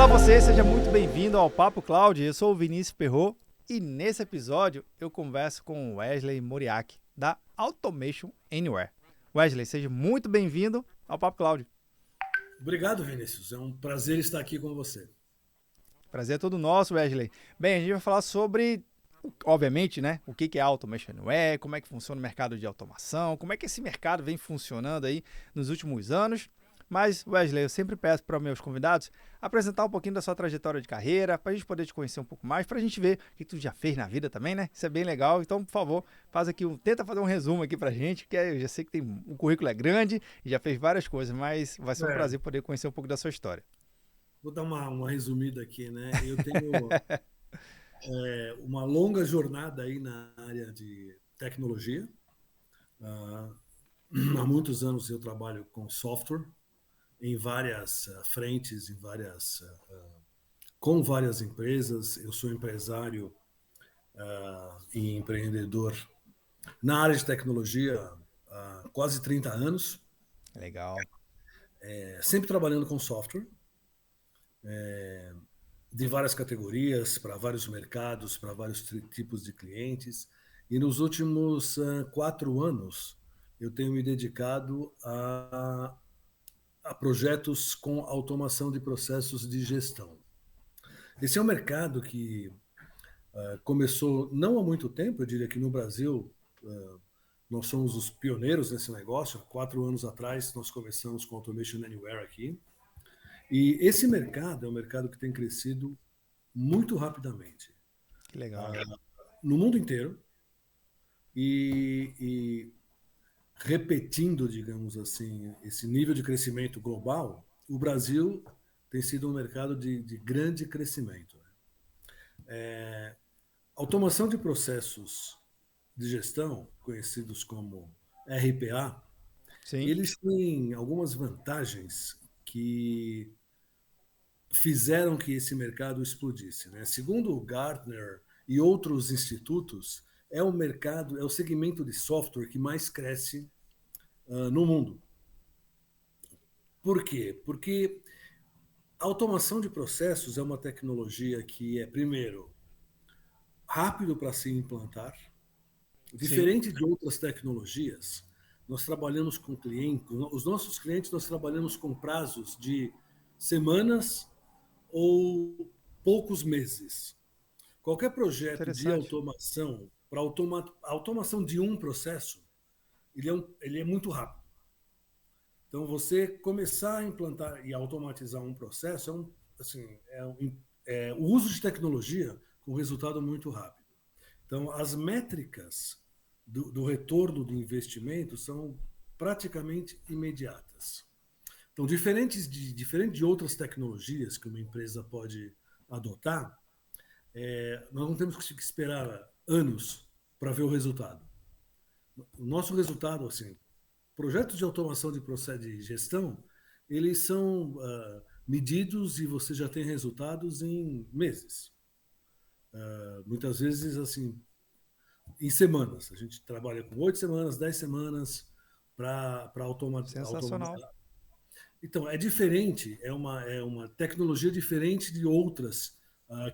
Olá você, seja muito bem-vindo ao Papo Cloud. Eu sou o Vinícius Perrot e nesse episódio eu converso com o Wesley Moriarty da Automation Anywhere. Wesley, seja muito bem-vindo ao Papo Cloud. Obrigado, Vinícius. É um prazer estar aqui com você. Prazer é todo nosso, Wesley. Bem, a gente vai falar sobre, obviamente, né, o que é a Automation Anywhere, como é que funciona o mercado de automação, como é que esse mercado vem funcionando aí nos últimos anos. Mas, Wesley, eu sempre peço para meus convidados apresentar um pouquinho da sua trajetória de carreira, para a gente poder te conhecer um pouco mais, para a gente ver o que tu já fez na vida também, né? Isso é bem legal. Então, por favor, tenta fazer um resumo aqui para a gente, que eu já sei que o currículo é grande e já fez várias coisas, mas vai ser um É, prazer poder conhecer um pouco da sua história. vou dar uma resumida aqui, né? Eu tenho uma longa jornada aí na área de tecnologia. Ah, há muitos anos eu trabalho com software em várias frentes, com várias empresas. Eu sou empresário e empreendedor na área de tecnologia há quase 30 anos, Legal. sempre trabalhando com software. De várias categorias, para vários mercados, para vários tipos de clientes. E nos últimos 4 anos, eu tenho me dedicado a projetos com automação de processos de gestão. Esse é um mercado que começou não há muito tempo, eu diria que no Brasil nós somos os pioneiros nesse negócio. 4 anos atrás nós começamos com Automation Anywhere aqui. E esse mercado é um mercado que tem crescido muito rapidamente Que legal. no mundo inteiro e repetindo, digamos assim, esse nível de crescimento global, o Brasil tem sido um mercado de grande crescimento. Automação de processos de gestão, conhecidos como RPA, Sim, eles têm algumas vantagens que fizeram que esse mercado explodisse, né? Segundo o Gartner e outros institutos, é o mercado, é o segmento de software que mais cresce no mundo. Por quê? Porque a automação de processos é uma tecnologia que é, primeiro, rápido para se implantar, sim. diferente de outras tecnologias. Nós trabalhamos com clientes, os nossos clientes nós trabalhamos com prazos de semanas ou poucos meses. Qualquer projeto de Interessante. automação, para a automação de um processo, ele é muito rápido. Então, você começar a implantar e automatizar um processo é o uso de tecnologia com resultado muito rápido. Então, as métricas do retorno do investimento são praticamente imediatas. Então, diferente de outras tecnologias que uma empresa pode adotar, nós não temos que esperar anos para ver o resultado. O nosso resultado, assim, projetos de automação de processo de gestão, eles são medidos e você já tem resultados em meses. Muitas vezes, assim, em semanas. A gente trabalha com 8 semanas, 10 semanas para automatizar. Sensacional. Então, é diferente, é uma tecnologia diferente de outras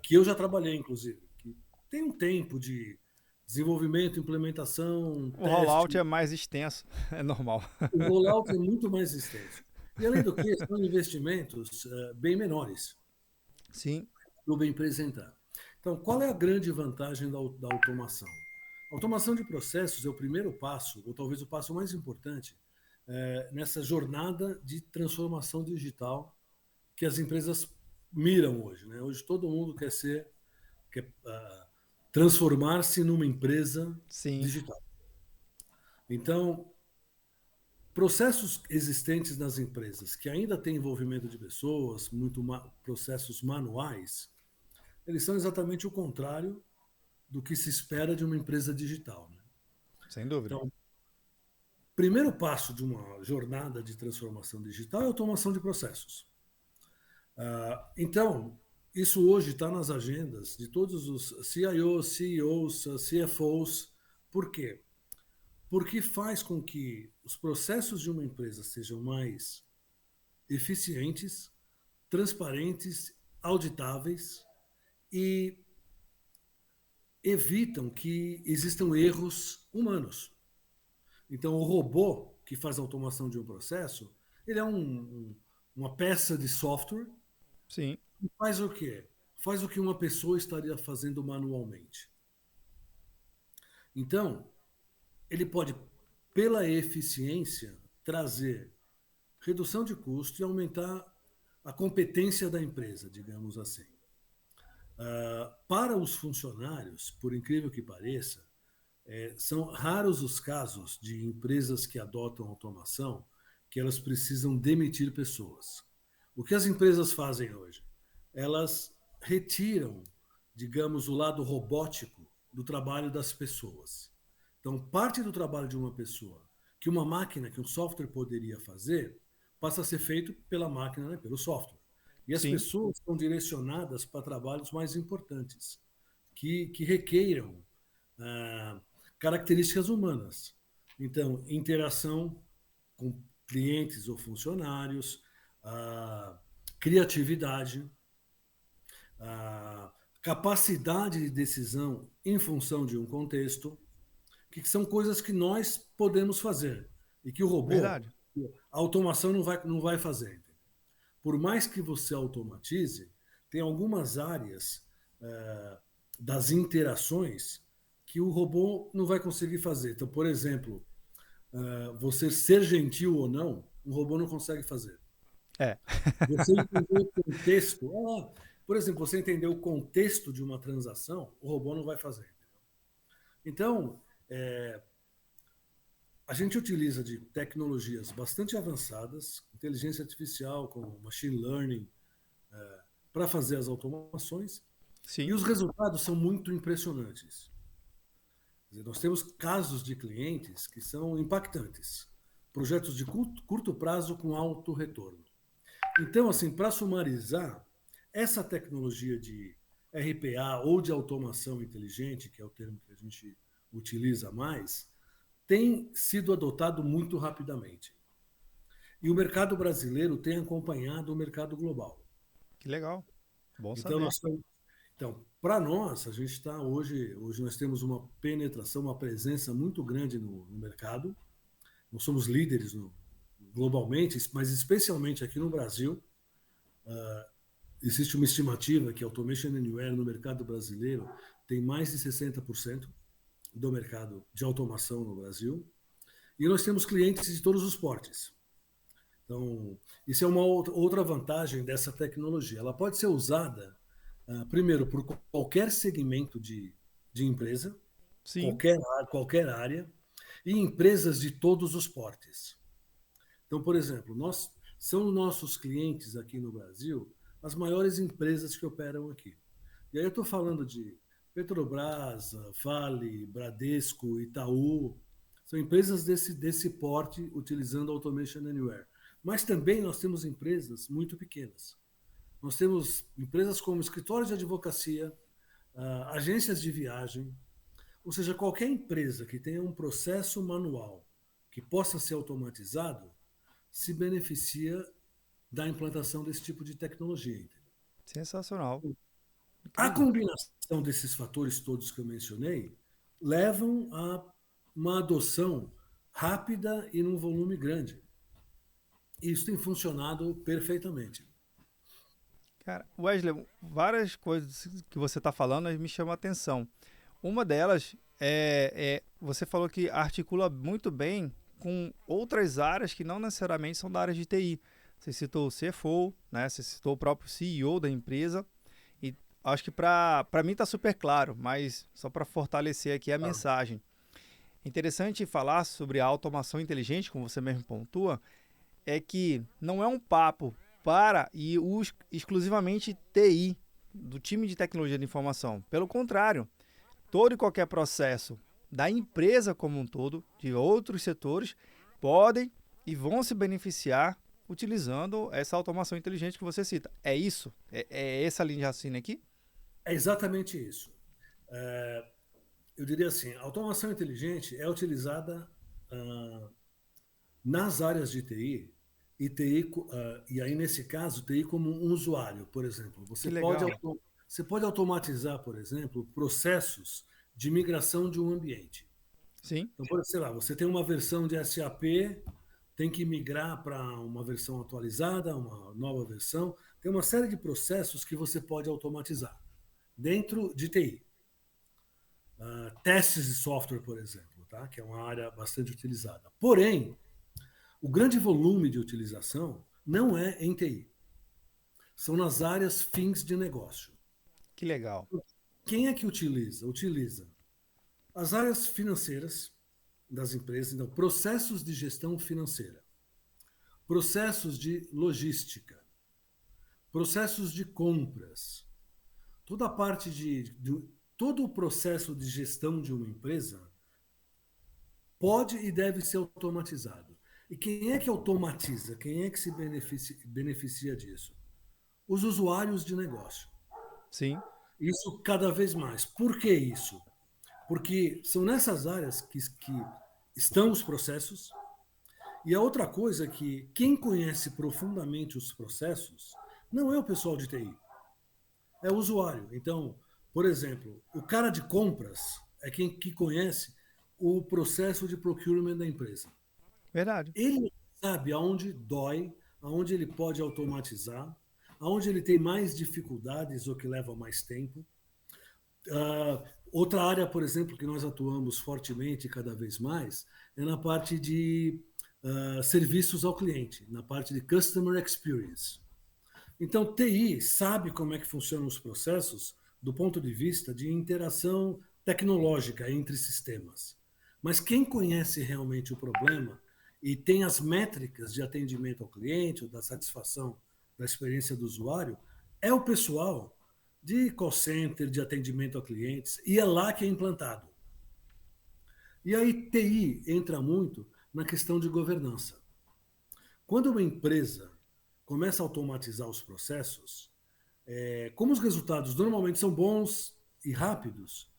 que eu já trabalhei, inclusive, que tem um tempo de desenvolvimento, implementação, O rollout teste. é mais extenso, é normal. O rollout é muito mais extenso. E, além do que, são investimentos bem menores Sim, para o empresa entrar. Então, qual é a grande vantagem da automação? A automação de processos é o primeiro passo, ou talvez o passo mais importante, nessa jornada de transformação digital que as empresas miram hoje. Né? Hoje todo mundo quer transformar-se numa empresa sim. digital. Então, processos existentes nas empresas que ainda têm envolvimento de pessoas, processos manuais, eles são exatamente o contrário do que se espera de uma empresa digital. Né? Sem dúvida. Então, o primeiro passo de uma jornada de transformação digital é a automação de processos. Então, isso hoje está nas agendas de todos os CIOs, CEOs, CFOs. Por quê? Porque faz com que os processos de uma empresa sejam mais eficientes, transparentes auditáveis e evitam que existam erros humanos. Então, o robô que faz a automação de um processo, ele é uma peça de software Sim, que faz o quê? Faz o que uma pessoa estaria fazendo manualmente. Então, ele pode, pela eficiência, trazer redução de custo e aumentar a competência da empresa, digamos assim. Para os funcionários, por incrível que pareça, são raros os casos de empresas que adotam automação que elas precisam demitir pessoas. O que as empresas fazem hoje? Elas retiram, digamos, o lado robótico do trabalho das pessoas. Então, parte do trabalho de uma pessoa que uma máquina, que um software poderia fazer, passa a ser feito pela máquina, né, pelo software. E as sim, pessoas são direcionadas para trabalhos mais importantes, que requeiram ah, características humanas. Então, interação com clientes ou funcionários, criatividade, capacidade de decisão em função de um contexto, que são coisas que nós podemos fazer e que o robô, verdade. a automação não vai fazer. Por mais que você automatize, tem algumas áreas das interações que o robô não vai conseguir fazer. Então, por exemplo, você ser gentil ou não, um robô não consegue fazer. É, Você entender o contexto, por exemplo, você entender o contexto de uma transação, o robô não vai fazer. Então, a gente utiliza de tecnologias bastante avançadas, inteligência artificial, com machine learning, para fazer as automações, e sim. os resultados são muito impressionantes. Quer dizer, nós temos casos de clientes que são impactantes, projetos de curto prazo com alto retorno. Então, assim, para sumarizar, essa tecnologia de RPA ou de automação inteligente, que é o termo que a gente utiliza mais, tem sido adotado muito rapidamente. E o mercado brasileiro tem acompanhado o mercado global. Que legal. Bom Então, saber. para nós, a gente está hoje nós temos uma penetração, uma presença muito grande no mercado. Nós somos líderes globalmente, mas especialmente aqui no Brasil. Existe uma estimativa que a Automation Anywhere no mercado brasileiro tem mais de 60% do mercado de automação no Brasil. E nós temos clientes de todos os portes. Então, isso é uma outra vantagem dessa tecnologia. Ela pode ser usada, primeiro, por qualquer segmento de empresa, Sim, qualquer área, e empresas de todos os portes. Então, por exemplo, são nossos clientes aqui no Brasil as maiores empresas que operam aqui. E aí eu estou falando de Petrobras, Vale, Bradesco, Itaú, são empresas desse porte utilizando Automation Anywhere. Mas também nós temos empresas muito pequenas. Nós temos empresas como escritórios de advocacia, agências de viagem, ou seja, qualquer empresa que tenha um processo manual que possa ser automatizado se beneficia da implantação desse tipo de tecnologia. sensacional. A Incrível. combinação desses fatores todos que eu mencionei levam a uma adoção rápida e num volume grande. E isso tem funcionado perfeitamente. Cara, Wesley, várias coisas que você está falando me chamam a atenção. Uma delas você falou que articula muito bem com outras áreas que não necessariamente são da área de TI. Você citou o CFO, né? Você citou o próprio CEO da empresa. E acho que para mim está super claro, mas só para fortalecer aqui a Ah, mensagem. Interessante falar sobre a automação inteligente, como você mesmo pontua, é que não é um papo para e exclusivamente TI, do time de tecnologia de informação. Pelo contrário, todo e qualquer processo da empresa como um todo, de outros setores, podem e vão se beneficiar utilizando essa automação inteligente que você cita. É isso? É essa linha de raciocínio aqui? é exatamente isso. Eu diria assim, a automação inteligente é utilizada nas áreas de TI e e aí nesse caso, TI como um usuário, por exemplo. Que legal. Você pode automatizar, por exemplo, processos de migração de um ambiente. Sim, Então, sei lá, você tem uma versão de SAP, tem que migrar para uma versão atualizada, uma nova versão. Tem uma série de processos que você pode automatizar dentro de TI. Testes de software, por exemplo, tá? Que é uma área bastante utilizada. Porém, o grande volume de utilização não é em TI, são nas áreas fins de negócio. que legal. Quem é que utiliza? Utiliza as áreas financeiras das empresas, então, processos de gestão financeira, processos de logística, processos de compras, toda a parte todo o processo de gestão de uma empresa pode e deve ser automatizado. E quem é que automatiza? Quem é que se beneficia disso? Os usuários de negócio. Sim, Isso cada vez mais. Por que isso? Porque são nessas áreas que estão os processos. E a outra coisa é que quem conhece profundamente os processos não é o pessoal de TI, é o usuário. Então, por exemplo, o cara de compras é quem que conhece o processo de procurement da empresa. verdade. Ele sabe aonde dói, aonde ele pode automatizar, aonde ele tem mais dificuldades ou que leva mais tempo. Outra área, por exemplo, que nós atuamos fortemente cada vez mais é na parte de serviços ao cliente, na parte de customer experience. Então, TI sabe como é que funcionam os processos do ponto de vista de interação tecnológica entre sistemas. Mas quem conhece realmente o problema e tem as métricas de atendimento ao cliente, ou da satisfação da experiência do usuário, é o pessoal de call center, de atendimento a clientes, e é lá que é implantado. E aí TI entra muito na questão de governança. Quando uma empresa começa a automatizar os processos, como os resultados normalmente são bons e rápidos,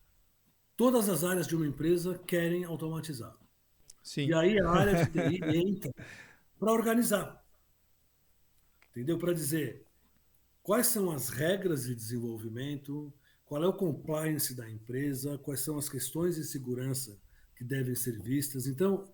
todas as áreas de uma empresa querem automatizar. E Sim. aí a área de TI entra para organizar, entendeu? Para dizer quais são as regras de desenvolvimento, qual é o compliance da empresa, quais são as questões de segurança que devem ser vistas. Então,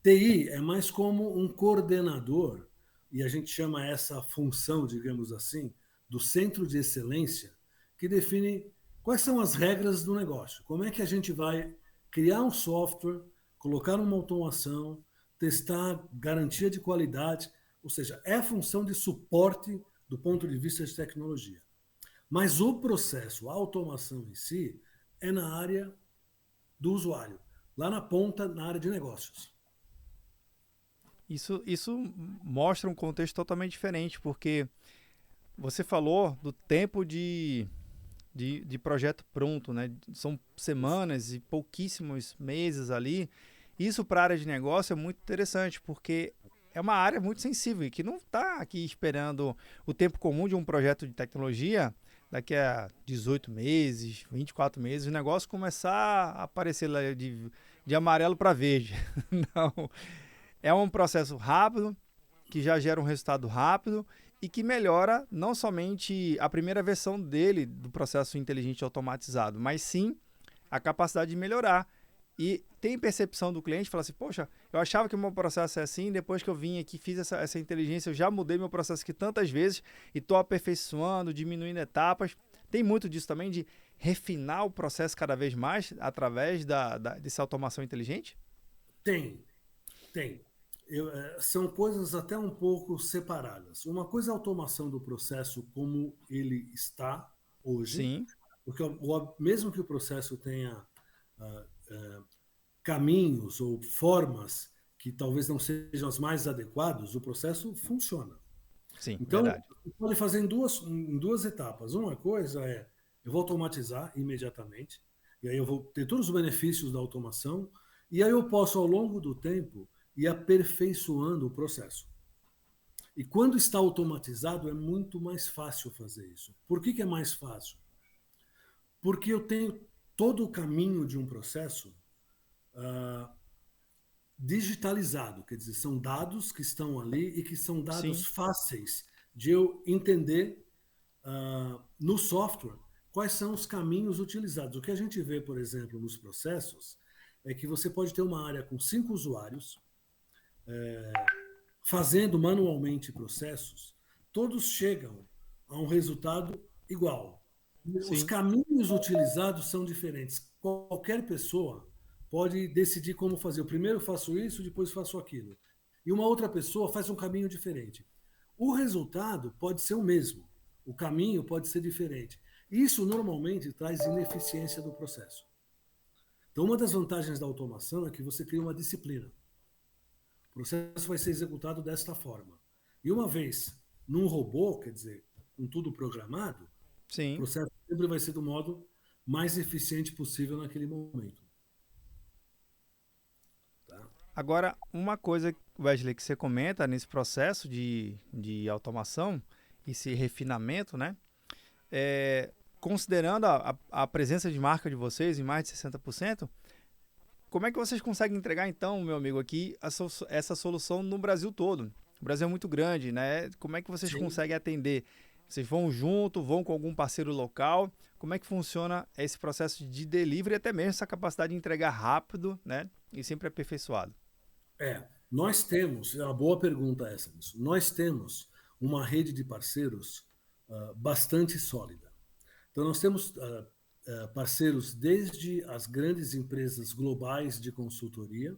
TI é mais como um coordenador, e a gente chama essa função, digamos assim, do centro de excelência, que define quais são as regras do negócio. Como é que a gente vai criar um software, colocar uma automação, testar garantia de qualidade, ou seja, é a função de suporte do ponto de vista de tecnologia. Mas o processo, a automação em si, é na área do usuário, lá na ponta, na área de negócios. Isso mostra um contexto totalmente diferente, porque você falou do tempo de projeto pronto, né? São semanas e pouquíssimos meses ali. Isso para a área de negócio é muito interessante, porque é uma área muito sensível e que não está aqui esperando o tempo comum de um projeto de tecnologia daqui a 18 meses, 24 meses, o negócio começar a aparecer lá de amarelo para verde. Não, é um processo rápido, que já gera um resultado rápido e que melhora não somente a primeira versão dele, do processo inteligente automatizado, mas sim a capacidade de melhorar. E tem percepção do cliente, fala assim, poxa, eu achava que o meu processo é assim, depois que eu vim aqui, fiz essa inteligência, eu já mudei meu processo aqui tantas vezes e estou aperfeiçoando, diminuindo etapas. Tem muito disso também, de refinar o processo cada vez mais através dessa automação inteligente? Tem, tem. São coisas até um pouco separadas. Uma coisa é a automação do processo como ele está hoje, Sim, porque mesmo que o processo tenha ah, caminhos ou formas que talvez não sejam as mais adequadas, o processo funciona. sim, Então, verdade. você pode fazer em duas etapas. Uma coisa é, eu vou automatizar imediatamente, e aí eu vou ter todos os benefícios da automação, e aí eu posso, ao longo do tempo, ir aperfeiçoando o processo. E quando está automatizado, é muito mais fácil fazer isso. Por que é mais fácil? Porque eu tenho todo o caminho de um processo digitalizado, quer dizer, são dados que estão ali e que são dados Sim, fáceis de eu entender no software quais são os caminhos utilizados. O que a gente vê, por exemplo, nos processos é que você pode ter uma área com 5 usuários fazendo manualmente processos, todos chegam a um resultado igual. Os sim. caminhos utilizados são diferentes. Qualquer pessoa pode decidir como fazer. Eu primeiro faço isso, depois faço aquilo. E uma outra pessoa faz um caminho diferente. O resultado pode ser o mesmo, o caminho pode ser diferente. Isso normalmente traz ineficiência do processo. Então, uma das vantagens da automação é que você cria uma disciplina. O processo vai ser executado desta forma. E uma vez num robô, quer dizer, com tudo programado, o Sim. processo sempre vai ser do modo mais eficiente possível naquele momento. Tá? Agora, uma coisa, Wesley, que você comenta nesse processo de automação, esse refinamento, né? É, considerando a presença de marca de vocês em mais de 60%, como é que vocês conseguem entregar, então, meu amigo, aqui essa solução no Brasil todo? O Brasil é muito grande, né? Como é que vocês Sim. conseguem atender? Vocês vão junto, vão com algum parceiro local? Como é que funciona esse processo de delivery e até mesmo essa capacidade de entregar rápido, né? E sempre aperfeiçoado? Nós temos, é uma boa pergunta essa, isso. Nós temos uma rede de parceiros bastante sólida. Então, nós temos parceiros desde as grandes empresas globais de consultoria,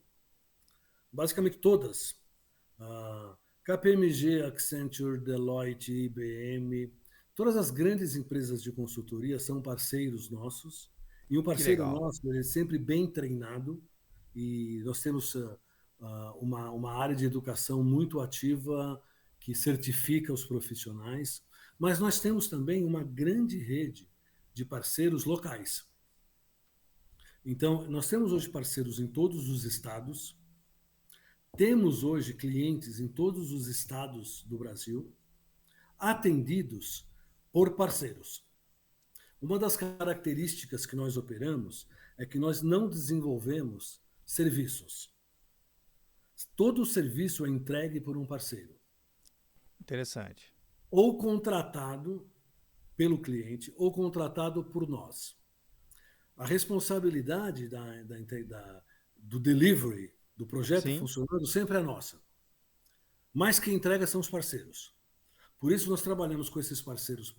basicamente todas, KPMG, Accenture, Deloitte, IBM, todas as grandes empresas de consultoria são parceiros nossos, e um Que parceiro legal. nosso ele é sempre bem treinado, e nós temos uma área de educação muito ativa que certifica os profissionais, mas nós temos também uma grande rede de parceiros locais. Então, nós temos hoje parceiros em todos os estados, temos hoje clientes em todos os estados do Brasil, atendidos por parceiros. Uma das características que nós operamos é que nós não desenvolvemos serviços. Todo o serviço é entregue por um parceiro, Interessante. ou contratado pelo cliente, ou contratado por nós. A responsabilidade do delivery, do projeto Sim, funcionando, sempre é nossa. Mas quem entrega são os parceiros. Por isso, nós trabalhamos com esses parceiros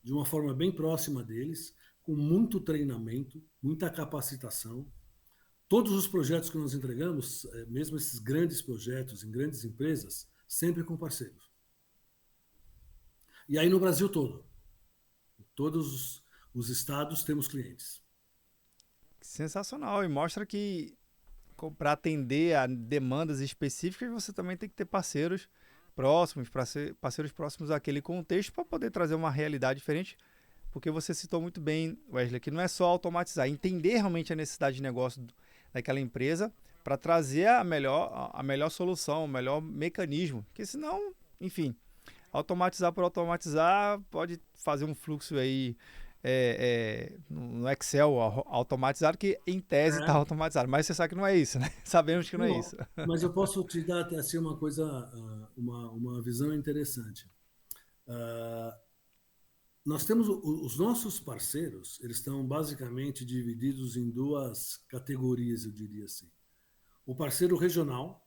de uma forma bem próxima deles, com muito treinamento, muita capacitação. Todos os projetos que nós entregamos, mesmo esses grandes projetos em grandes empresas, sempre com parceiros. E aí no Brasil todo, todos os estados temos clientes. sensacional. E mostra que para atender a demandas específicas, você também tem que ter parceiros próximos, para ser parceiros próximos àquele contexto, para poder trazer uma realidade diferente. Porque você citou muito bem, Wesley, que não é só automatizar, entender realmente a necessidade de negócio daquela empresa para trazer a melhor solução, o melhor mecanismo. Porque senão, enfim, automatizar por automatizar pode fazer um fluxo aí no Excel automatizado, que em tese está É, automatizado. Mas você sabe que não é isso, né? Sabemos que não é não, isso. mas eu posso te dar até assim uma coisa, uma visão interessante. Ah, Nós temos os nossos parceiros, eles estão basicamente divididos em duas categorias, eu diria assim. O parceiro regional,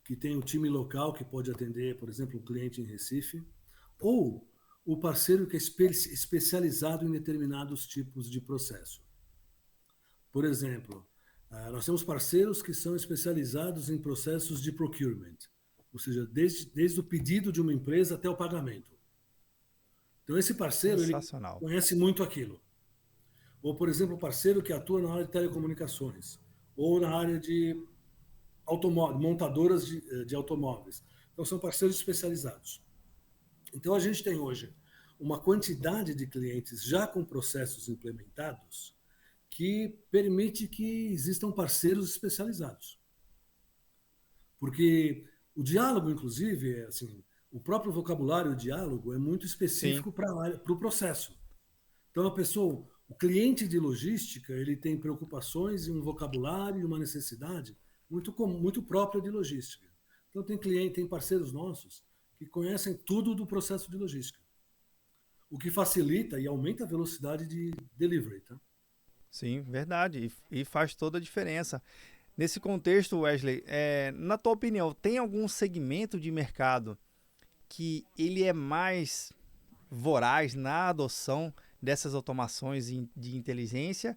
que tem o time local que pode atender, por exemplo, um cliente em Recife, ou o parceiro que é especializado em determinados tipos de processo. Por exemplo, nós temos parceiros que são especializados em processos de procurement, ou seja, desde o pedido de uma empresa até o pagamento. Então, esse parceiro, ele Sensacional. conhece muito aquilo. Ou, por exemplo, parceiro que atua na área de telecomunicações, ou na área de montadoras de automóveis. Então, são parceiros especializados. Então, a gente tem hoje uma quantidade de clientes já com processos implementados que permite que existam parceiros especializados. Porque o diálogo, inclusive, assim, o próprio vocabulário diálogo é muito Sim, específico para o processo. Então, a pessoa, O cliente de logística, ele tem preocupações e um vocabulário e uma necessidade muito própria de logística. Então tem cliente, tem parceiros nossos que conhecem tudo do processo de logística, o que facilita e aumenta a velocidade de delivery, tá? Sim, verdade. E faz toda a diferença. Nesse contexto, Wesley, na tua opinião, tem algum segmento de mercado que ele é mais voraz na adoção dessas automações de inteligência?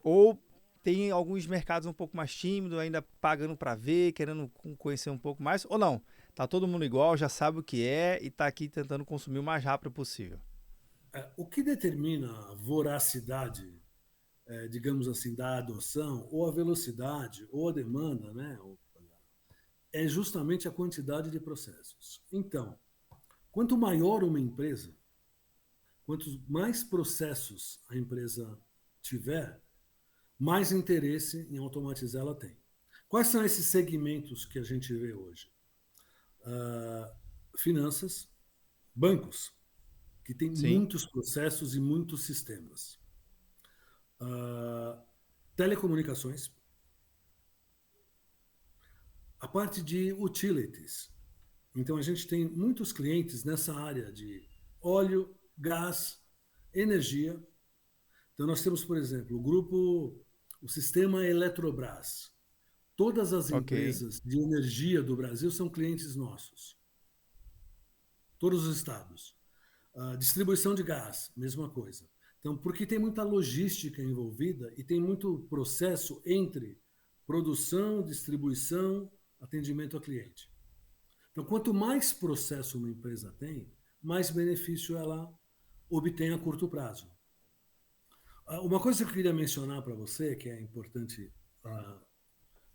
Ou tem alguns mercados um pouco mais tímidos, ainda pagando para ver, querendo conhecer um pouco mais? Ou não? Tá todo mundo igual, já sabe o que é e tá aqui tentando consumir o mais rápido possível. O que determina a voracidade, digamos assim, da adoção, ou a velocidade, ou a demanda, né? É justamente a quantidade de processos. Então, quanto maior uma empresa, quantos mais processos a empresa tiver, mais interesse em automatizar ela tem. Quais são esses segmentos que a gente vê hoje? Finanças, bancos, que tem Sim, muitos processos e muitos sistemas. Telecomunicações, a parte de utilities. Então, a gente tem muitos clientes nessa área de óleo, gás, energia. Então, nós temos, por exemplo, o sistema Eletrobras. Todas as ok. empresas de energia do Brasil são clientes nossos. Todos os estados. A distribuição de gás, mesma coisa. Então, porque tem muita logística envolvida e tem muito processo entre produção, distribuição, atendimento ao cliente. Então, quanto mais processo uma empresa tem, mais benefício ela obtém a curto prazo. Uma coisa que eu queria mencionar para você, que é importante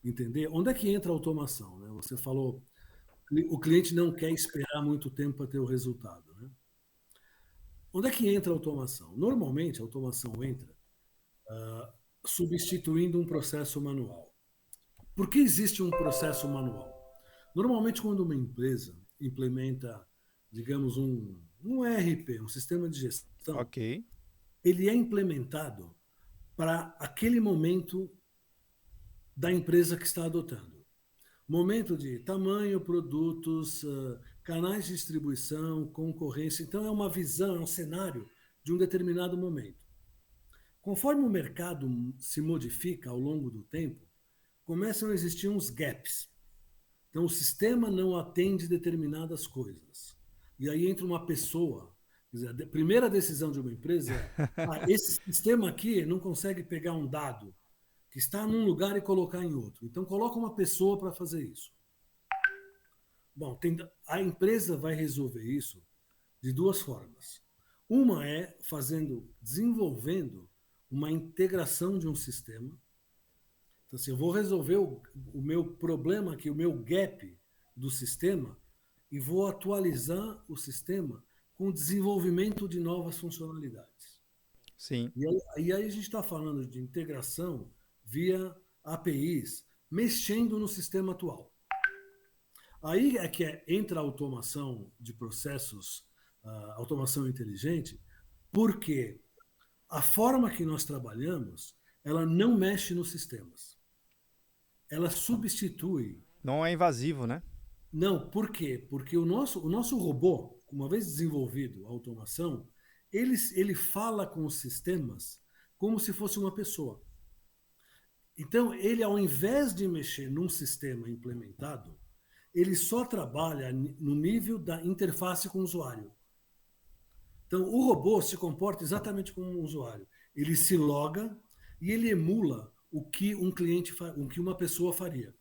entender, onde é que entra a automação? Né? Você falou, o cliente não quer esperar muito tempo para ter o resultado. Né? Onde é que entra a automação? Normalmente, a automação entra substituindo um processo manual. Por que existe um processo manual? Normalmente, quando uma empresa implementa, digamos, um ERP, um sistema de gestão, Ok. ele é implementado para aquele momento da empresa que está adotando. Momento de tamanho, produtos, canais de distribuição, concorrência. Então, é uma visão, é um cenário de um determinado momento. Conforme o mercado se modifica ao longo do tempo, começam a existir uns gaps. Então, o sistema não atende determinadas coisas. E aí entra uma pessoa. Quer dizer, a primeira decisão de uma empresa é: esse sistema aqui não consegue pegar um dado que está num lugar e colocar em outro. Então, coloca uma pessoa para fazer isso. Bom, a empresa vai resolver isso de duas formas. Uma é desenvolvendo uma integração de um sistema. Então, assim, eu vou resolver o meu problema aqui, o meu gap do sistema, e vou atualizar o sistema com o desenvolvimento de novas funcionalidades. Sim. E aí a gente está falando de integração via APIs, mexendo no sistema atual. Aí é que entra a automação de processos, a automação inteligente, porque a forma que nós trabalhamos, ela não mexe nos sistemas. Ela substitui. Não é invasivo, né? Não, por quê? Porque o nosso robô, uma vez desenvolvido a automação, ele fala com os sistemas como se fosse uma pessoa. Então, ele, ao invés de mexer num sistema implementado, ele só trabalha no nível da interface com o usuário. Então, o robô se comporta exatamente como um usuário. Ele se loga e ele emula o que o que uma pessoa faria.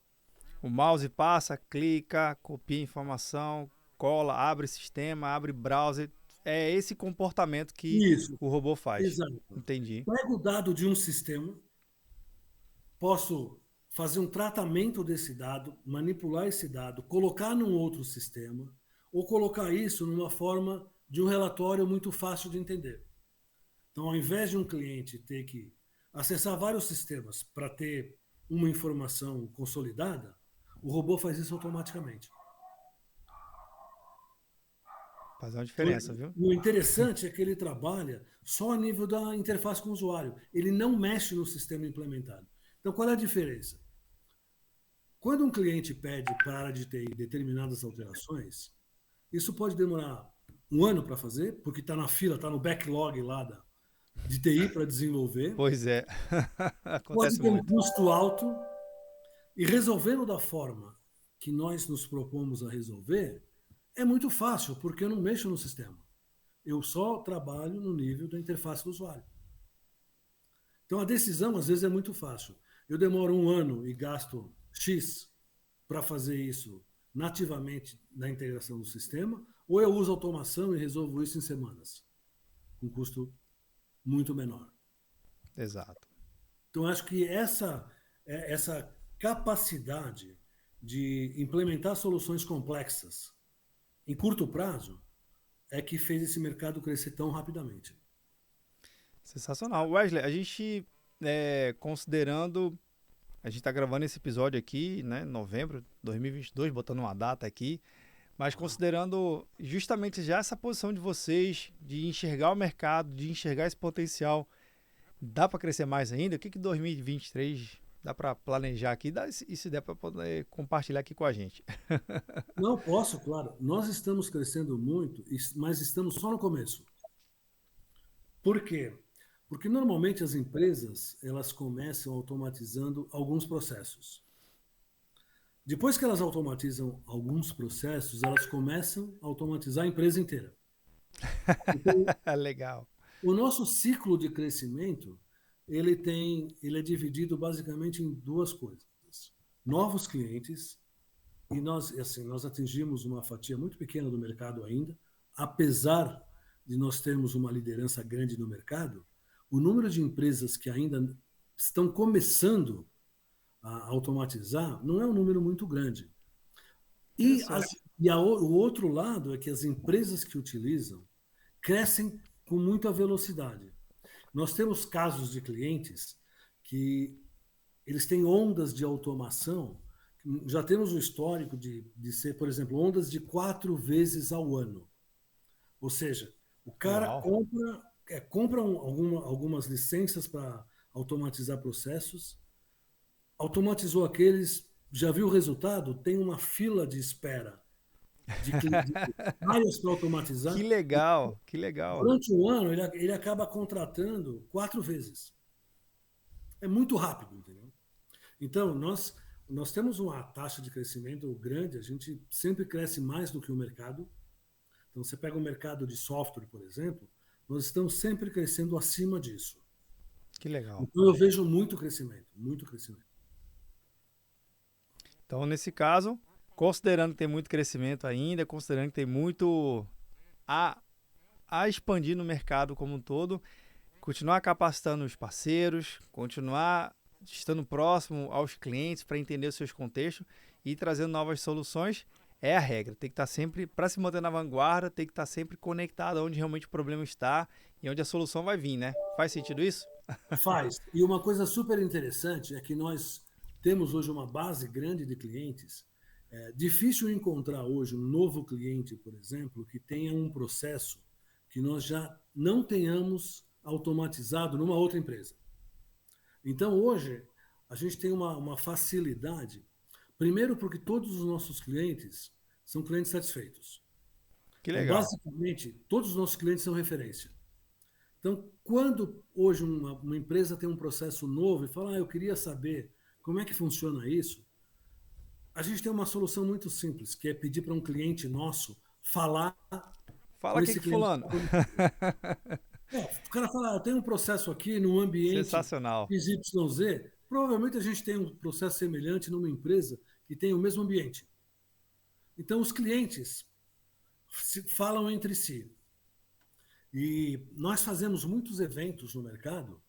O mouse passa, clica, copia informação, cola, abre sistema, abre browser. É esse comportamento que Isso, o robô faz. exato. Entendi. Pego o dado de um sistema, posso fazer um tratamento desse dado, manipular esse dado, colocar num outro sistema, ou colocar isso numa forma de um relatório muito fácil de entender. Então, ao invés de um cliente ter que acessar vários sistemas para ter uma informação consolidada, o robô faz isso automaticamente. Faz uma Então, diferença, viu? o interessante é que ele trabalha só a nível da interface com o usuário. Ele não mexe no sistema implementado. Então, qual é a diferença? Quando um cliente pede para a área de TI determinadas alterações, isso pode demorar um ano para fazer, porque está na fila, está no backlog lá de TI para desenvolver. Pois é. Pode Acontece ter um muito. custo alto e resolvendo da forma que nós nos propomos a resolver, é muito fácil, porque eu não mexo no sistema. Eu só trabalho no nível da interface do usuário. Então a decisão às vezes é muito fácil. Eu demoro um ano e gasto X para fazer isso nativamente na integração do sistema, ou eu uso automação e resolvo isso em semanas, com custo muito menor. Exato. Então acho que essa capacidade de implementar soluções complexas em curto prazo é que fez esse mercado crescer tão rapidamente. Sensacional. Wesley, a gente, considerando, a gente está gravando esse episódio aqui, né, em novembro de 2022, botando uma data aqui, mas considerando justamente já essa posição de vocês, de enxergar o mercado, de enxergar esse potencial, dá para crescer mais ainda? O que 2023 dá para planejar aqui? E se der para poder compartilhar aqui com a gente? Não posso, claro. Nós estamos crescendo muito, mas estamos só no começo. Por quê? Porque normalmente as empresas elas começam automatizando alguns processos. Depois que elas automatizam alguns processos, elas começam a automatizar a empresa inteira. Então, Legal. o nosso ciclo de crescimento ele é dividido basicamente em duas coisas: novos clientes, e nós atingimos uma fatia muito pequena do mercado ainda, apesar de nós termos uma liderança grande no mercado. O número de empresas que ainda estão começando a automatizar não é um número muito grande. E, Interessante. o outro lado é que as empresas que utilizam crescem com muita velocidade. Nós temos casos de clientes que eles têm ondas de automação. Já temos o histórico de ser, por exemplo, ondas de 4 vezes ao ano. Ou seja, o cara Uau. compra algumas licenças para automatizar processos, automatizou aqueles, já viu o resultado? Tem uma fila de espera de áreas para Que automatizar. legal, que legal. Durante um ano, ele acaba contratando 4 vezes. É muito rápido, entendeu? Então, nós temos uma taxa de crescimento grande, a gente sempre cresce mais do que o mercado. Então, você pega o mercado de software, por exemplo, nós estamos sempre crescendo acima disso. Que legal. Então, eu vejo muito crescimento, muito crescimento. Então, nesse caso, considerando que tem muito crescimento ainda, considerando que tem muito a, a expandir no mercado como um todo, continuar capacitando os parceiros, continuar estando próximo aos clientes para entender os seus contextos e trazendo novas soluções é a regra. Tem que estar sempre, para se manter na vanguarda, tem que estar sempre conectado onde realmente o problema está e onde a solução vai vir, né? Faz sentido isso? Faz. E uma coisa super interessante é que nós temos hoje uma base grande de clientes. É difícil encontrar hoje um novo cliente, por exemplo, que tenha um processo que nós já não tenhamos automatizado numa outra empresa. Então, hoje, a gente tem uma facilidade, primeiro porque todos os nossos clientes são clientes satisfeitos. Que Então, legal. basicamente, todos os nossos clientes são referência. Então, quando hoje uma empresa tem um processo novo e fala, eu queria saber como é que funciona isso, a gente tem uma solução muito simples, que é pedir para um cliente nosso falar Fala com aqui esse que cliente. fulano. O cara fala, eu tenho um processo aqui no ambiente Sensacional. XYZ, provavelmente a gente tem um processo semelhante numa empresa que tem o mesmo ambiente. Então, os clientes falam entre si. E nós fazemos muitos eventos no mercado.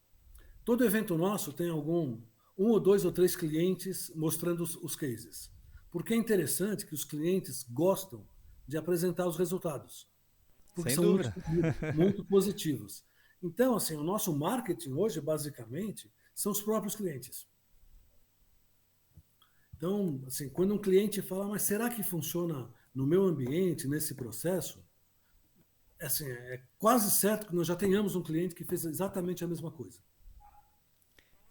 Todo evento nosso tem um ou dois ou três clientes mostrando os cases. Porque é interessante que os clientes gostam de apresentar os resultados, porque Sem são muito, dúvida. muito positivos. Então, assim, o nosso marketing hoje, basicamente, são os próprios clientes. Então, assim, quando um cliente fala, mas será que funciona no meu ambiente, nesse processo? assim, é quase certo que nós já tenhamos um cliente que fez exatamente a mesma coisa.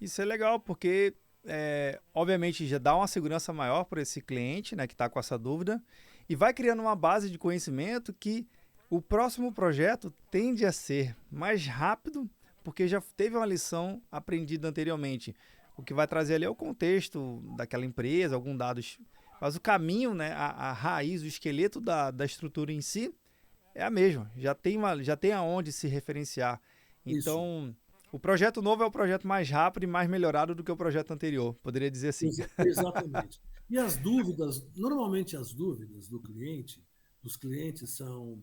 Isso é legal, porque obviamente já dá uma segurança maior para esse cliente, né, que está com essa dúvida, e vai criando uma base de conhecimento que o próximo projeto tende a ser mais rápido, porque já teve uma lição aprendida anteriormente. O que vai trazer ali é o contexto daquela empresa, alguns dados, mas o caminho, né, a raiz, o esqueleto da estrutura em si é a mesma. Já tem aonde se referenciar. Isso. Então, o projeto novo é o projeto mais rápido e mais melhorado do que o projeto anterior, poderia dizer assim. Exatamente. E as dúvidas, normalmente as dúvidas dos clientes são.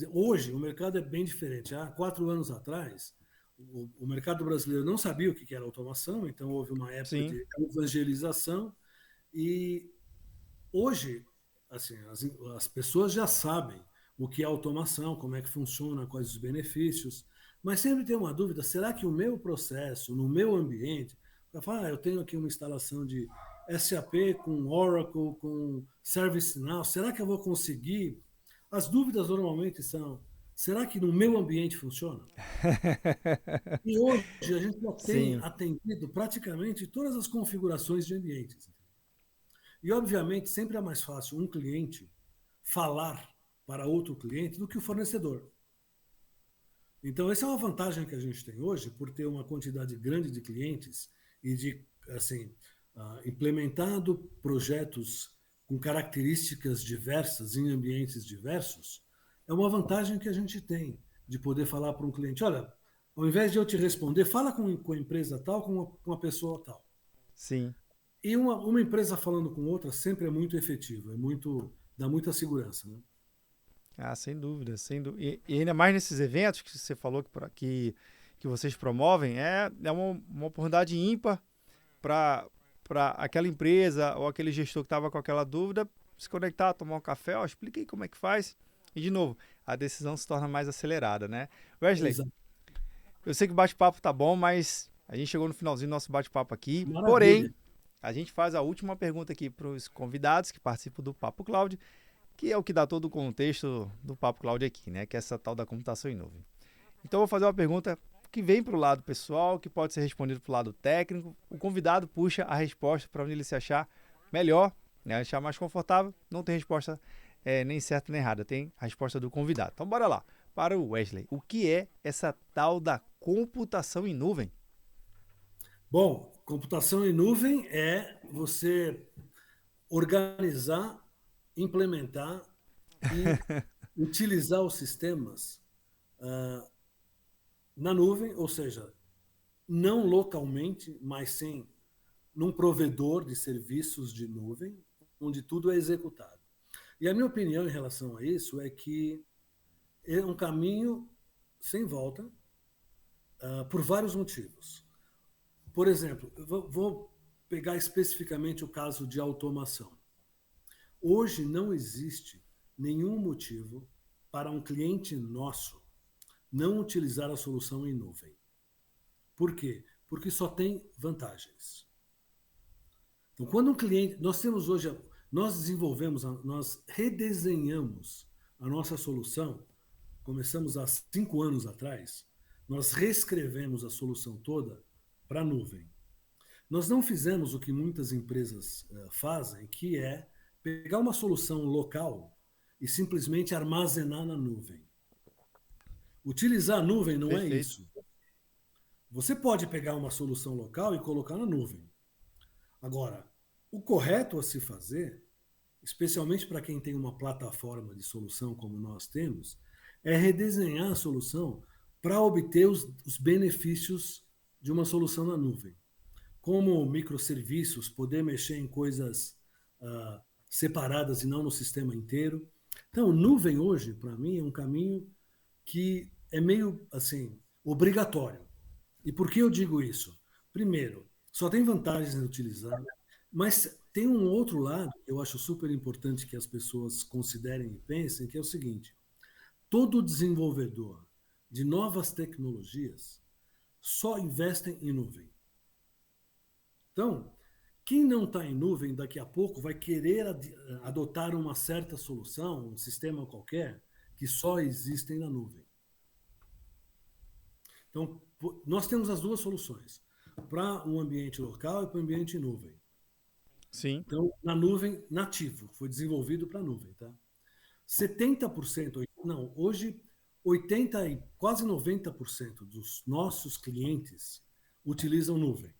Hoje o mercado é bem diferente. Há 4 anos atrás, o mercado brasileiro não sabia o que era automação, então houve uma época Sim, de evangelização e hoje, assim, as pessoas já sabem o que é automação, como é que funciona, quais os benefícios, mas sempre tem uma dúvida: será que o meu processo, no meu ambiente, para falar, eu tenho aqui uma instalação de SAP com Oracle, com ServiceNow, será que eu vou conseguir? As dúvidas normalmente são: será que no meu ambiente funciona? E hoje a gente já tem sim. atendido praticamente todas as configurações de ambientes. E, obviamente, sempre é mais fácil um cliente falar para outro cliente do que o fornecedor. Então, essa é uma vantagem que a gente tem hoje, por ter uma quantidade grande de clientes e de, assim, implementado projetos com características diversas em ambientes diversos. É uma vantagem que a gente tem de poder falar para um cliente: olha, ao invés de eu te responder, fala com a empresa tal, com a pessoa tal. Sim. E uma empresa falando com outra sempre é muito efetivo, dá muita segurança, né? Ah, sem dúvida, sem dúvida. E ainda mais nesses eventos que você falou que vocês promovem, é uma oportunidade ímpar para aquela empresa ou aquele gestor que estava com aquela dúvida se conectar, tomar um café, ó, explica aí como é que faz. E, de novo, a decisão se torna mais acelerada, né? Wesley, Exato. eu sei que o bate-papo tá bom, mas a gente chegou no finalzinho do nosso bate-papo aqui. Maravilha. Porém, a gente faz a última pergunta aqui para os convidados que participam do Papo Cloud, que é o que dá todo o contexto do Papo Cloud aqui, né? Que é essa tal da computação em nuvem. Então, eu vou fazer uma pergunta que vem para o lado pessoal, que pode ser respondido para o lado técnico. O convidado puxa a resposta para onde ele se achar melhor, né? Achar mais confortável. Não tem resposta nem certa nem errada, tem a resposta do convidado. Então, bora lá. Para o Wesley, o que é essa tal da computação em nuvem? Bom, computação em nuvem é você organizar, implementar e utilizar os sistemas na nuvem, ou seja, não localmente, mas sim num provedor de serviços de nuvem, onde tudo é executado. E a minha opinião em relação a isso é que é um caminho sem volta, por vários motivos. Por exemplo, eu vou pegar especificamente o caso de automação. Hoje não existe nenhum motivo para um cliente nosso não utilizar a solução em nuvem. Por quê? Porque só tem vantagens. Então, quando um cliente, nós temos hoje, nós desenvolvemos, nós redesenhamos a nossa solução, começamos há 5 anos atrás, nós reescrevemos a solução toda para a nuvem. Nós não fizemos o que muitas empresas fazem, que é pegar uma solução local e simplesmente armazenar na nuvem. Utilizar a nuvem não é Perfeito. isso. Você pode pegar uma solução local e colocar na nuvem. Agora, o correto a se fazer, especialmente para quem tem uma plataforma de solução como nós temos, é redesenhar a solução para obter os benefícios de uma solução na nuvem. Como microserviços, poder mexer em coisas separadas e não no sistema inteiro. Então, nuvem hoje, para mim, é um caminho que é meio assim obrigatório. E por que eu digo isso? Primeiro, só tem vantagens em utilizar, mas tem um outro lado que eu acho super importante que as pessoas considerem e pensem, que é o seguinte: todo desenvolvedor de novas tecnologias só investem em nuvem. Então, quem não está em nuvem daqui a pouco vai querer adotar uma certa solução, um sistema qualquer, que só existem na nuvem. Então, nós temos as duas soluções, para um ambiente local e para um ambiente em nuvem. Sim. Então, na nuvem, nativo, foi desenvolvido para a nuvem. Tá? 70%, não, hoje 80% e quase 90% dos nossos clientes utilizam nuvem.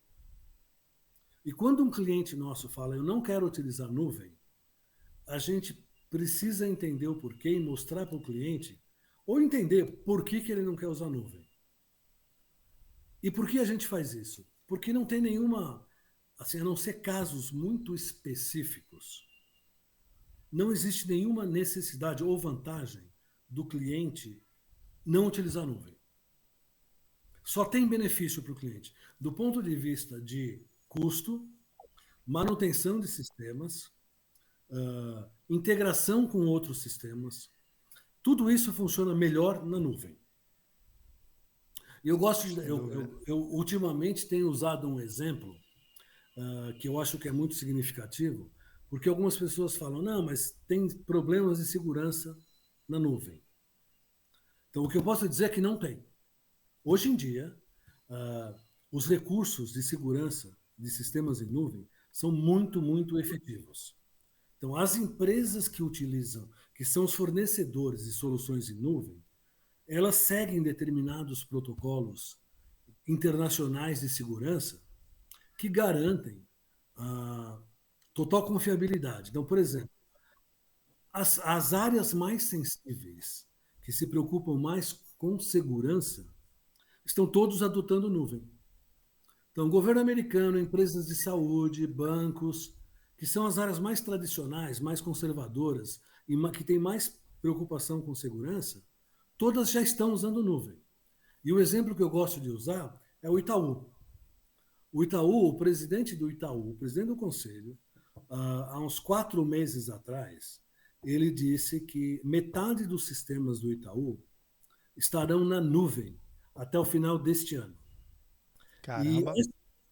E quando um cliente nosso fala, eu não quero utilizar nuvem, a gente precisa entender o porquê e mostrar para o cliente, ou entender por que ele não quer usar nuvem. E por que a gente faz isso? Porque não tem nenhuma, assim, a não ser casos muito específicos, não existe nenhuma necessidade ou vantagem do cliente não utilizar nuvem. Só tem benefício para o cliente do ponto de vista de custo, manutenção de sistemas, integração com outros sistemas. Tudo isso funciona melhor na nuvem. Eu gosto de, eu ultimamente tenho usado um exemplo que eu acho que é muito significativo, porque algumas pessoas falam, não, mas tem problemas de segurança na nuvem. Então, o que eu posso dizer é que não tem. Hoje em dia, os recursos de segurança de sistemas em nuvem são muito, muito efetivos. Então, as empresas que utilizam, que são os fornecedores de soluções em nuvem, elas seguem determinados protocolos internacionais de segurança que garantem a total confiabilidade. Então, por exemplo, as áreas mais sensíveis, que se preocupam mais com segurança, estão todos adotando nuvem. Então, governo americano, empresas de saúde, bancos, que são as áreas mais tradicionais, mais conservadoras e que têm mais preocupação com segurança, todas já estão usando nuvem. E o exemplo que eu gosto de usar é o Itaú. O Itaú, o presidente do Itaú, o presidente do conselho, há uns 4 meses atrás, ele disse que metade dos sistemas do Itaú estarão na nuvem até o final deste ano. Caramba.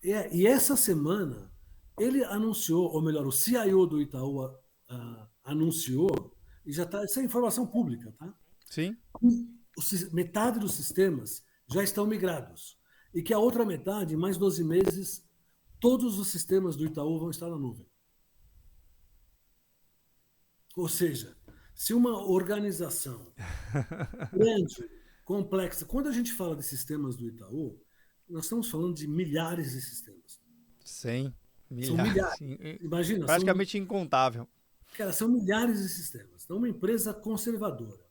E essa semana, ele anunciou, ou melhor, o CIO do Itaú anunciou, e já está, essa é informação pública, tá? Sim. Metade dos sistemas já estão migrados. E que a outra metade, em mais 12 meses, todos os sistemas do Itaú vão estar na nuvem. Ou seja, se uma organização grande, complexa, quando a gente fala de sistemas do Itaú, nós estamos falando de milhares de sistemas. 100 São milhares. milhares. Imagina, Praticamente incontável. Cara, são milhares de sistemas. Então, uma empresa conservadora,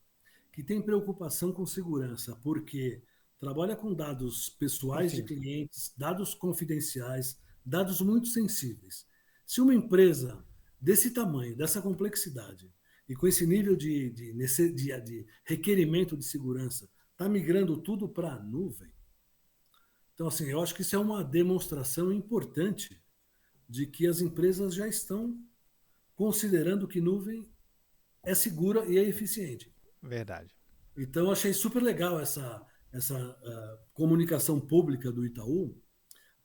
que tem preocupação com segurança, porque trabalha com dados pessoais de clientes, dados confidenciais, dados muito sensíveis. Se uma empresa desse tamanho, dessa complexidade, e com esse nível de requerimento de segurança, está migrando tudo para a nuvem, então, assim, eu acho que isso é uma demonstração importante de que as empresas já estão considerando que nuvem é segura e é eficiente. Verdade. Então, eu achei super legal essa comunicação pública do Itaú,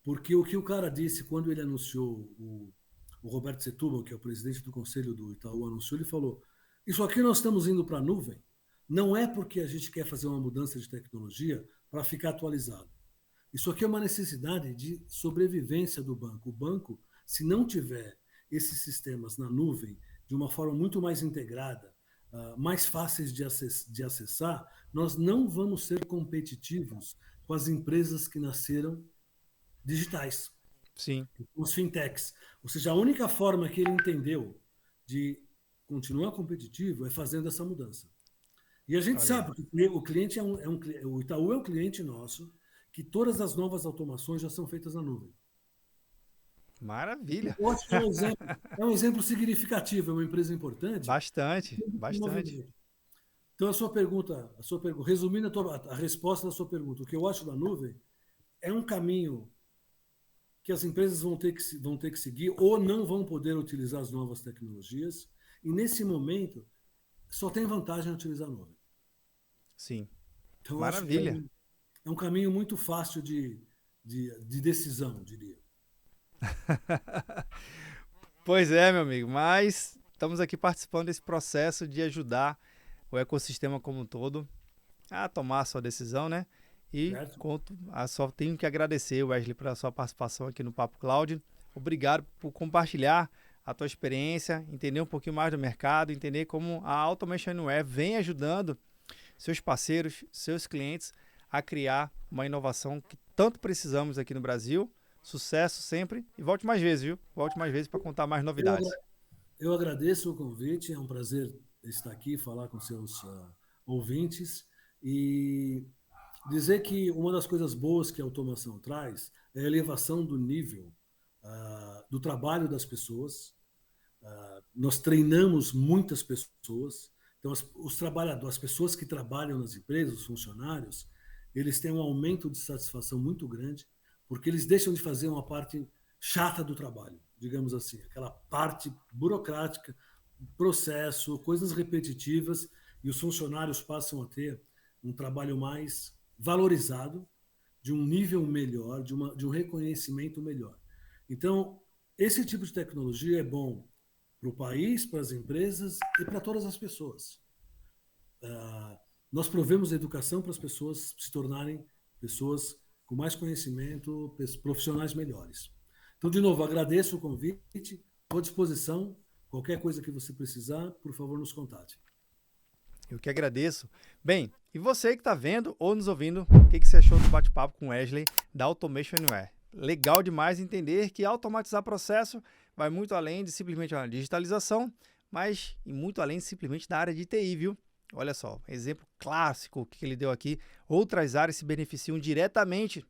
porque o que o cara disse quando ele anunciou, o Roberto Setúbal, que é o presidente do conselho do Itaú, anunciou, ele falou, isso aqui nós estamos indo para a nuvem, não é porque a gente quer fazer uma mudança de tecnologia para ficar atualizado. Isso aqui é uma necessidade de sobrevivência do banco. O banco, se não tiver esses sistemas na nuvem de uma forma muito mais integrada, mais fáceis de acessar, nós não vamos ser competitivos com as empresas que nasceram digitais. Sim. Os fintechs. Ou seja, a única forma que ele entendeu de continuar competitivo é fazendo essa mudança. E a gente sabe que o cliente o Itaú é um cliente nosso, que todas as novas automações já são feitas na nuvem. Maravilha. Eu acho que é um exemplo significativo, é uma empresa importante. Bastante, bastante. Então, resumindo a resposta da sua pergunta, o que eu acho da nuvem é um caminho que as empresas vão ter que seguir ou não vão poder utilizar as novas tecnologias. E, nesse momento, só tem vantagem em utilizar a nuvem. Sim. Então, maravilha. Acho que é um caminho muito fácil de decisão, diria. Pois é, meu amigo, mas estamos aqui participando desse processo de ajudar o ecossistema como um todo a tomar a sua decisão, né? E só tenho que agradecer, Wesley, pela sua participação aqui no Papo Cloud. Obrigado por compartilhar a tua experiência, entender um pouquinho mais do mercado, entender como a Automation Anywhere vem ajudando seus parceiros, seus clientes a criar uma inovação que tanto precisamos aqui no Brasil. Sucesso sempre e volte mais vezes, viu? Volte mais vezes para contar mais novidades. Eu agradeço o convite, é um prazer estar aqui, falar com seus ouvintes e dizer que uma das coisas boas que a automação traz é a elevação do nível do trabalho das pessoas. Nós treinamos muitas pessoas, então os trabalhadores, as pessoas que trabalham nas empresas, os funcionários, eles têm um aumento de satisfação muito grande, porque eles deixam de fazer uma parte chata do trabalho, digamos assim, aquela parte burocrática, processo, coisas repetitivas, e os funcionários passam a ter um trabalho mais valorizado, de um nível melhor, de um reconhecimento melhor. Então, esse tipo de tecnologia é bom para o país, para as empresas e para todas as pessoas. Nós provemos educação para as pessoas se tornarem pessoas com mais conhecimento, profissionais melhores. Então, de novo, agradeço o convite, estou à disposição. Qualquer coisa que você precisar, por favor, nos contate. Eu que agradeço. Bem, e você que está vendo ou nos ouvindo, o que você achou do bate-papo com o Wesley da Automation Anywhere? Legal demais entender que automatizar processo vai muito além de simplesmente uma digitalização, mas e muito além de simplesmente da área de TI, viu? Olha só, exemplo clássico que ele deu aqui. Outras áreas se beneficiam diretamente.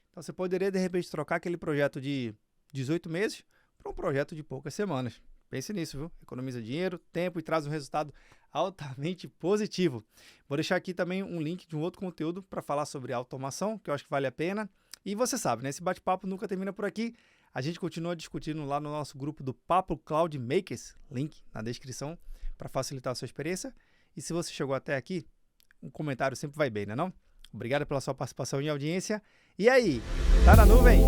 Então você poderia, de repente, trocar aquele projeto de 18 meses para um projeto de poucas semanas. Pense nisso, viu? Economiza dinheiro, tempo e traz um resultado altamente positivo. Vou deixar aqui também um link de um outro conteúdo para falar sobre automação, que eu acho que vale a pena. E você sabe, né? Esse bate-papo nunca termina por aqui. A gente continua discutindo lá no nosso grupo do Papo Cloud Makers, link na descrição para facilitar a sua experiência. E se você chegou até aqui, um comentário sempre vai bem, né não? Obrigado pela sua participação e audiência. E aí, tá na nuvem?